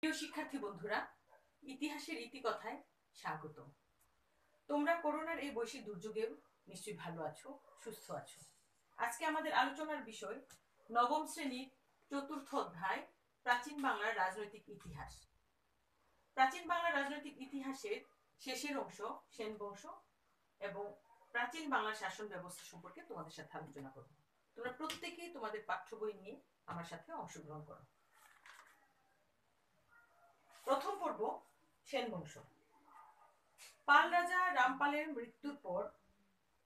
প্রিয় শিক্ষার্থী বন্ধুরা, ইতিহাসের ইতিকথায় স্বাগত। তোমরা করোনার এই বৈশ্বিক দুর্যোগেও নিশ্চয়ই ভালো আছো, সুস্থ আছো। আজকে আমাদের আলোচনার বিষয় নবম শ্রেণীর চতুর্থ অধ্যায় প্রাচীন বাংলার রাজনৈতিক ইতিহাস। প্রাচীন বাংলার রাজনৈতিক ইতিহাসের শেষের অংশ সেন বংশ এবং প্রাচীন বাংলার শাসন ব্যবস্থা সম্পর্কে তোমাদের সাথে আলোচনা করব। তোমরা প্রত্যেকেই তোমাদের পাঠ্য বই নিয়ে আমার সাথে অংশগ্রহণ করো। প্রথম পর্ব সেন বংশ। পাল রাজা রামপালের মৃত্যুর পর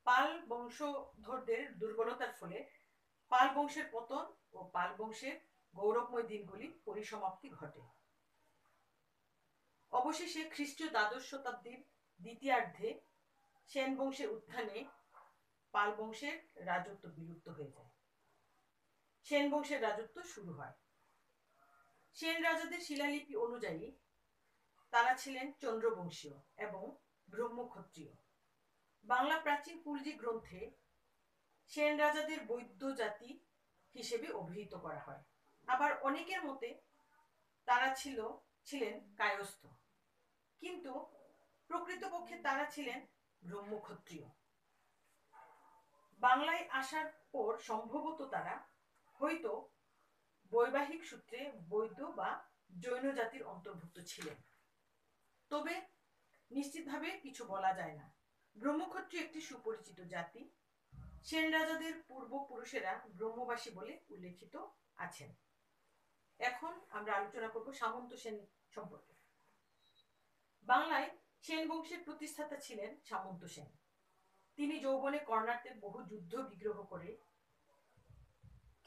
পাল বংশধরদের দুর্বলতার ফলে পাল বংশের পতন ও পাল বংশের গৌরবময় দিনগুলি পরিসমাপ্তি ঘটে। অবশেষে খ্রিস্টীয় দ্বাদশ শতাব্দীর দ্বিতীয়ার্ধে সেন বংশের উত্থানে পাল বংশের রাজত্ব বিলুপ্ত হয়ে যায়। সেন বংশের রাজত্ব শুরু হয়। সেন রাজাদের শিলালিপি অনুযায়ী তারা ছিলেন চন্দ্রবংশীয় এবং ব্রহ্মক্ষত্রিয়। বাংলা প্রাচীন কুলজি গ্রন্থে সেন রাজাদের বৈদ্য জাতি হিসেবে অভিহিত করা হয়। আবার অনেকের মতে তারা ছিলেন কায়স্থ, কিন্তু প্রকৃতপক্ষে তারা ছিলেন ব্রহ্মক্ষত্রিয়। বাংলায় আসার পর সম্ভবত তারা হয়তো বৈবাহিক সূত্রে বৈদ্য বা জৈন জাতির অন্তর্ভুক্ত ছিলেন, তবে নিশ্চিতভাবে কিছু বলা যায় না। ব্রহ্মক্ষত্রিয় একটি সুপরিচিত জাতি। সেন রাজাদের পূর্বপুরুষেরা ব্রহ্মবাসী বলে উল্লেখিত আছেন। এখন আমরা আলোচনা করব সামন্ত সেন সম্পর্কে। বাংলায় সেন বংশের প্রতিষ্ঠাতা ছিলেন সামন্ত সেন। তিনি যৌবনে কর্ণাটকে বহু যুদ্ধ বিগ্রহ করে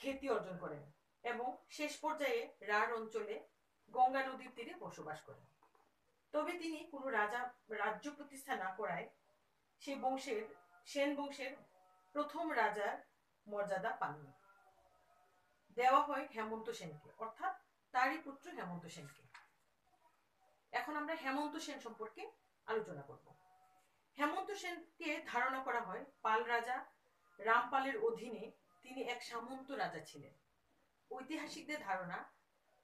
খ্যাতি অর্জন করেন এবং শেষ পর্যায়ে রাঢ় অঞ্চলে গঙ্গা নদীর তীরে বসবাস করেন। তবে তিনি কোনো রাজ্য প্রতিষ্ঠা না করায় সেন বংশের প্রথম রাজার মর্যাদা পাননি। দেওয়া হয় হেমন্ত সেনকে, অর্থাৎ তারই পুত্র হেমন্ত সেনকে। এখন আমরা হেমন্ত সেন সম্পর্কে আলোচনা করব। হেমন্ত সেনকে ধারণা করা হয় পাল রাজা রামপালের অধীনে তিনি এক সামন্ত রাজা ছিলেন। ঐতিহাসিকদের ধারণা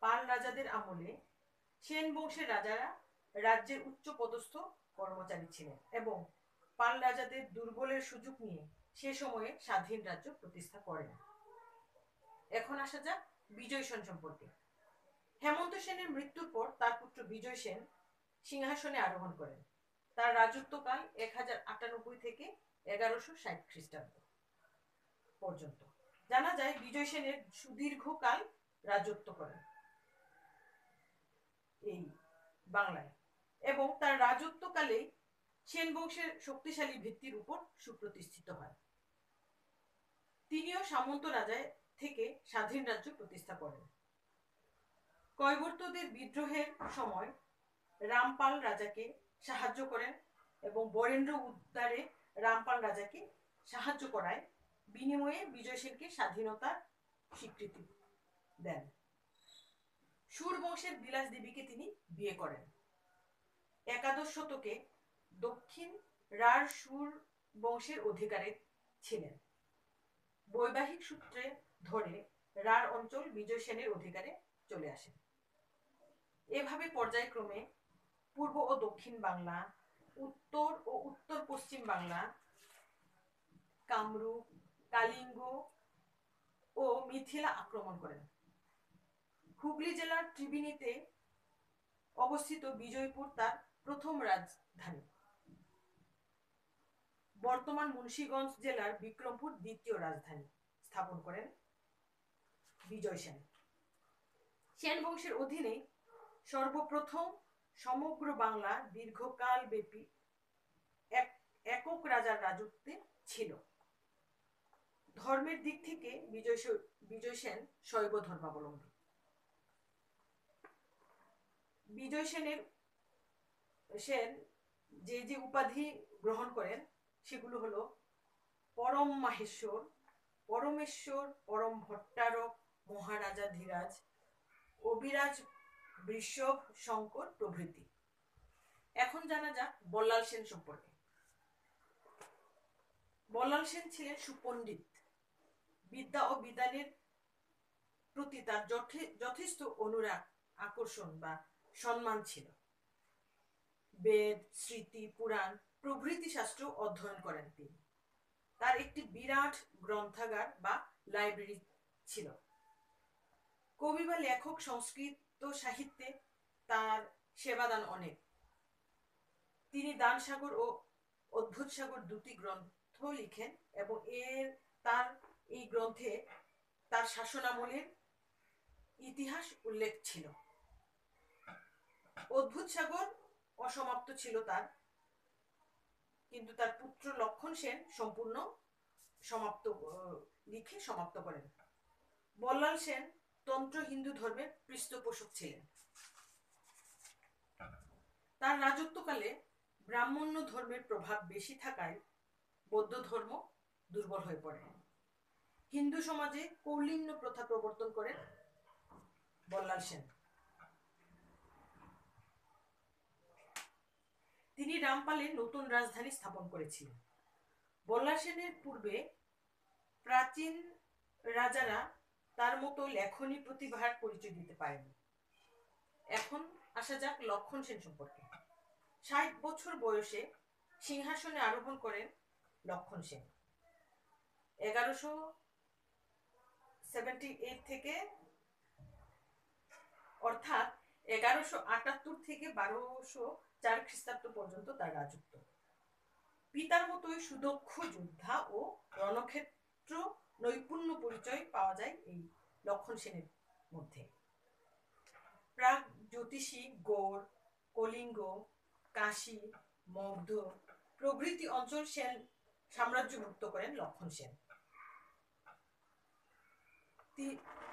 পাল রাজাদের আমলে সেন বংশের রাজারা রাজ্যের উচ্চ পদস্থ কর্মচারী ছিলেন এবং পাল রাজাদের দুর্বলের সুযোগ নিয়ে সে সময়ে স্বাধীন রাজ্য প্রতিষ্ঠা করেন। এখন আসা যাক বিজয় সেন সম্পর্কে। হেমন্ত সেনের মৃত্যুর পর তার পুত্র বিজয় সেন সিংহাসনে আরোহণ করেন। তার রাজত্বকাল 1098 থেকে 1160 খ্রিস্টাব্দ পর্যন্ত। জানা যায় বিজয় সেনের সুদীর্ঘকাল রাজত্ব করেন এই বাংলায় এবং তার রাজত্বকালে সেন বংশের শক্তিশালী ভিত্তির উপর সুপ্রতিষ্ঠিত হয়। তিনিও সামন্ত রাজা থেকে স্বাধীন রাজ্য প্রতিষ্ঠা করেন। কৈবর্তদের বিদ্রোহের সময় রামপাল রাজাকে সাহায্য করেন এবং বরেন্দ্র উদ্ধারে রামপাল রাজাকে সাহায্য করায় বিনিময়ে বিজয় সেনকে স্বাধীনতার স্বীকৃতি দেন। সুর বংশের বিলাস দেবীকে তিনি বিয়ে করেন। একাদশ শতকে দক্ষিণ রাঢ় সুর বংশের অধিকারে ছিলেন। বৈবাহিক সূত্রে ধরে রাঢ় অঞ্চল বিজয় সেনের অধিকারে চলে আসেন। এভাবে পর্যায়ক্রমে পূর্ব ও দক্ষিণ বাংলা, উত্তর ও উত্তর পশ্চিম বাংলা, কামরূপ, কালিঙ্গ ও মিথিলা আক্রমণ করেন। হুগলি জেলার ত্রিবেণীতে অবস্থিত বিজয়পুর তার প্রথম রাজধানী। বর্তমান মুন্সিগঞ্জ জেলার বিক্রমপুর দ্বিতীয় রাজধানী স্থাপন করেন বিজয় সেন। সেন বংশের অধীনে সর্বপ্রথম সমগ্র বাংলা দীর্ঘকাল ব্যাপী একক রাজার রাজত্বে ছিল। ধর্মের দিক থেকে বিজয় সেন শৈব ধর্মাবলম্বী। বিজয় সেন যে উপাধি গ্রহণ করেন সেগুলো হলো পরম মাহেশ্বর, পরমেশ্বর, পরম ভট্টারক, মহারাজা ধীরাজ, অবিরাজ, বৃষভ, শঙ্কর প্রভৃতি। এখন জানা যাক বল্লাল সেন সম্পর্কে। বল্লাল সেন ছিলেন সুপণ্ডিত। বিদ্যা ও বিধানের প্রতি তার যথেষ্ট অনুরাগ, আকর্ষণ বা সম্মান ছিল। বেদ, স্মৃতি, পুরাণ প্রভৃতি শাস্ত্র অধ্যয়ন করেন তিনি। তার একটি বিরাট গ্রন্থাগার বা লাইব্রেরি ছিল। কবি বা লেখক সংস্কৃত সাহিত্যে তার সেবাদান অনেক। তিনি দান সাগর ও অদ্ভুত সাগর দুটি গ্রন্থ লিখেন এবং তার এই গ্রন্থে তার শাসনামলের ইতিহাস উল্লেখ ছিল। অদ্ভুত সাগর অসমাপ্ত ছিল তার, কিন্তু তার পুত্র লক্ষণ সেন সম্পূর্ণ লিখে সমাপ্ত করেন। বল্লাল সেন তন্ত্র হিন্দু ধর্মের পৃষ্ঠপোষক ছিলেন। তার রাজত্বকালে ব্রাহ্মণ্য ধর্মের প্রভাব বেশি থাকায় বৌদ্ধ ধর্ম দুর্বল হয়ে পড়ে। হিন্দু সমাজে কৌলিন্য প্রথা প্রবর্তন করেন বল্লাল সেন। তিনি রামপালে নতুন রাজধানী স্থাপন করেছিলেন। বল্লাল সেনের পূর্বে প্রাচীন রাজারা তার মতো লেখনী প্রতিভার পরিচয় দিতে পারেনি। এখন আসা যাক লক্ষণ সেন সম্পর্কে। ৬০ বছর বয়সে সিংহাসনে আরোহণ করেন লক্ষণ সেন। 1178 থেকে অর্থাৎ 1178 থেকে 1204 খ্রিস্টাব্দ পর্যন্ত তার রাজত্ব। পিতার মতোই সুদক্ষ যোদ্ধা ও রণক্ষেত্র নৈপুণ্য পরিচয় পাওয়া যায় এই লক্ষণ সেনের মধ্যে। প্রাগ জ্যোতিষী, গৌড়, কলিঙ্গ, কাশী, মগধ প্রভৃতি অঞ্চল সেন সাম্রাজ্যভুক্ত করেন লক্ষণ সেন।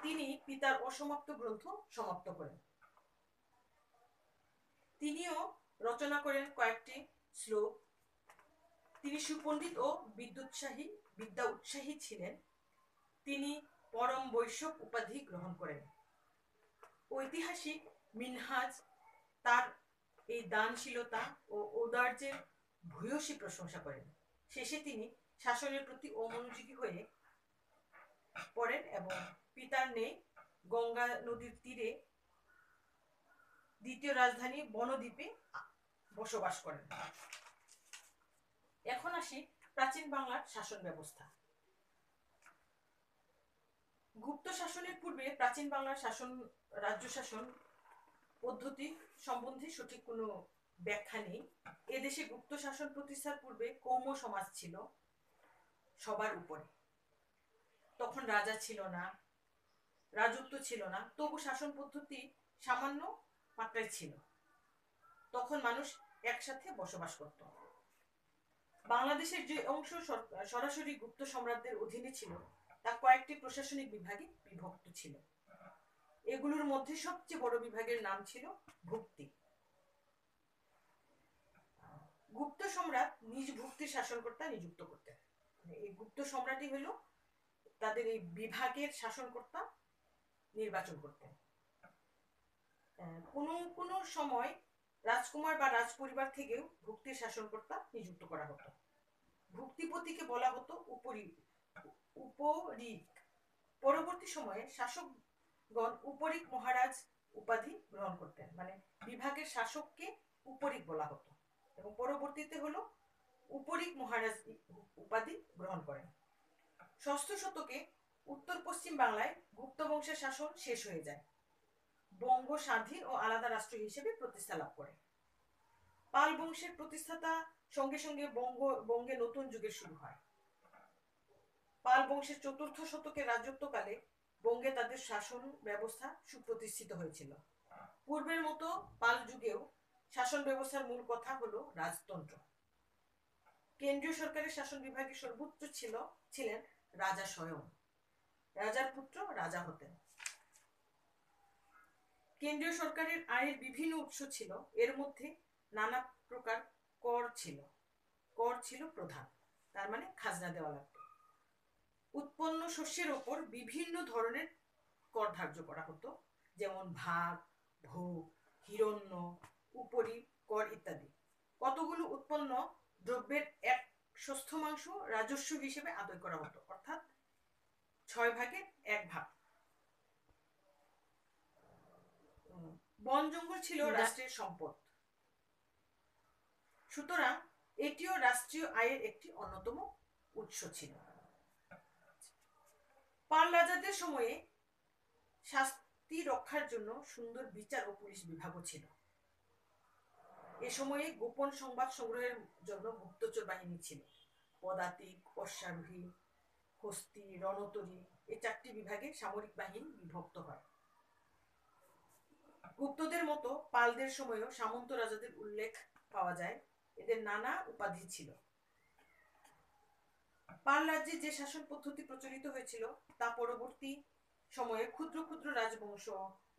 তিনি পিতার অসমাপ্ত গ্রন্থ সমাপ্ত করেন। তিনিও রচনা করেন কয়েকটি শ্লোক। তিনি সুপণ্ডিত ও বিদ্যা উৎসাহী ছিলেন। তিনি পরম বৈষ্ণব উপাধি গ্রহণ করেন। ঐতিহাসিক মিনহাজ তার এই দানশীলতা ও ঔদার্যের ভূয়সী প্রশংসা করেন। শেষে তিনি শাসনের প্রতি অমনোযোগী হয়ে পড়েন এবং পিতার ন্যায় গঙ্গা নদীর তীরে দ্বিতীয় রাজধানী বনদ্বীপে বসবাস করেন। এখন আসি প্রাচীন বাংলার শাসন ব্যবস্থা। গুপ্ত শাসনের পূর্বে প্রাচীন বাংলার রাজ্য শাসন পদ্ধতি সম্বন্ধে সঠিক কোনো ব্যাখ্যা নেই। এদেশে গুপ্ত শাসন প্রতিষ্ঠার পূর্বে কৌম সমাজ ছিল সবার উপরে। তখন রাজা ছিল না, রাজত্ব ছিল না, তবু শাসন পদ্ধতি সামান্য মাত্রায় ছিল। তখন মানুষ একসাথে বসবাস করত। বাংলাদেশের যে অংশ সরাসরি গুপ্ত সম্রাটদের অধীনে ছিল তা কয়েকটি প্রশাসনিক বিভাগে বিভক্ত ছিল। এগুলোর মধ্যে সবচেয়ে বড় বিভাগের নাম ছিল ভুক্তি। গুপ্ত সম্রাট নিজ ভুক্তির শাসনকর্তা নিযুক্ত করতেন। এই গুপ্ত সম্রাটই হলো তাদের এই বিভাগের শাসনকর্তা নির্বাচন করতেন। কোনো সময় রাজকুমার বা রাজপরিবার থেকেও ভুক্তির শাসনকর্তা নিযুক্ত করা হতো। ভুক্তিপতিকে বলা হতো উপরিক। পরবর্তী সময়ে শাসকগণ উপরিক মহারাজ উপাধি গ্রহণ করতেন। মানে বিভাগের শাসককে উপরিক বলা হতো এবং পরবর্তীতে হলো উপরিক মহারাজ উপাধি গ্রহণ করেন। ৬ষ্ঠ শতকে উত্তর পশ্চিম বাংলায় গুপ্ত বংশের শাসন শেষ হয়ে যায়। বঙ্গ স্বাধীন ও আলাদা রাষ্ট্র হিসেবে প্রতিষ্ঠা লাভ করে। পাল বংশের প্রতিষ্ঠাতা সঙ্গে সঙ্গে বঙ্গে নতুন যুগের শুরু হয়। পাল বংশের ৪র্থ শতকের রাজত্বকালে বঙ্গে তাদের শাসন ব্যবস্থা সুপ্রতিষ্ঠিত হয়েছিল। পূর্বের মতো পাল যুগেও শাসন ব্যবস্থার মূল কথা হলো রাজতন্ত্র। কেন্দ্রীয় সরকারের শাসন বিভাগে সর্বোচ্চ ছিলেন রাজা স্বয়ং। রাজার পুত্র রাজা হতেন। কেন্দ্রীয় সরকারের আয়ের বিভিন্ন উৎস ছিল। এর মধ্যে নানা প্রকার কর ছিল প্রধান। তার মানে খাজনা দেওয়া লাগতো। উৎপন্ন শস্যের ওপর বিভিন্ন ধরনের কর ধার্য করা হতো, যেমন ভাগ, ভোগ, হিরণ্য, উপরি কর ইত্যাদি। কতগুলো উৎপন্ন দ্রব্যের 1/6 রাজস্ব হিসেবে আদায় করা হতো, অর্থাৎ 6 ভাগের 1 ভাগ। বন জঙ্গল ছিল রাষ্ট্রের সম্পদ, সুতরাং এটিও রাষ্ট্রীয় আয়ের একটি অন্যতম উৎস ছিল। পাল রাজাদের সময়ে শাস্তি রক্ষার জন্য সুন্দর বিচার ও পুলিশ বিভাগও ছিল। এ সময়ে গোপন সংবাদ সংগ্রহের জন্য গুপ্তচর বাহিনী ছিল। পদাতিক, অশ্বারোহী, হস্তি, রণতরী এই 4টি বিভাগে সামরিক বাহিনী বিভক্ত হয়। গুপ্তদের মতো পালদের সময়ও সামন্ত রাজাদের উল্লেখ পাওয়া যায়। এদের নানা উপাধি ছিল। পাল রাজ্যে যে শাসন পদ্ধতি প্রচলিত হয়েছিল তা পরবর্তী সময়ে ক্ষুদ্র ক্ষুদ্র রাজবংশ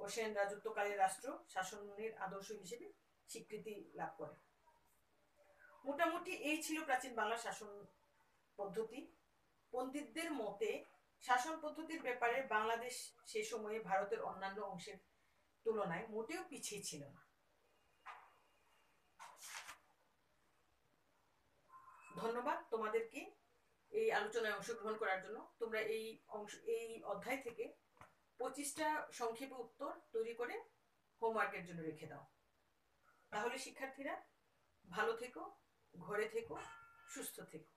ও সেন রাজত্বকালের রাষ্ট্র শাসনের আদর্শ হিসেবে স্বীকৃতি লাভ করে। মোটামুটি এই ছিল প্রাচীন বাংলার শাসন পদ্ধতি। পণ্ডিতদের মতে শাসন পদ্ধতির ব্যাপারে বাংলাদেশ সে সময়ে ভারতের অন্যান্য অংশের তুলনায় মোটেও পিছিয়ে ছিল না। ধন্যবাদ তোমাদেরকে এই আলোচনায় অংশগ্রহণ করার জন্য। তোমরা এই অধ্যায় থেকে 25টা সংক্ষেপে উত্তর তৈরি করে হোমওয়ার্কের জন্য রেখে দাও। তাহলে শিক্ষার্থীরা ভালো থেকো, ঘরে থেকো, সুস্থ থেকো।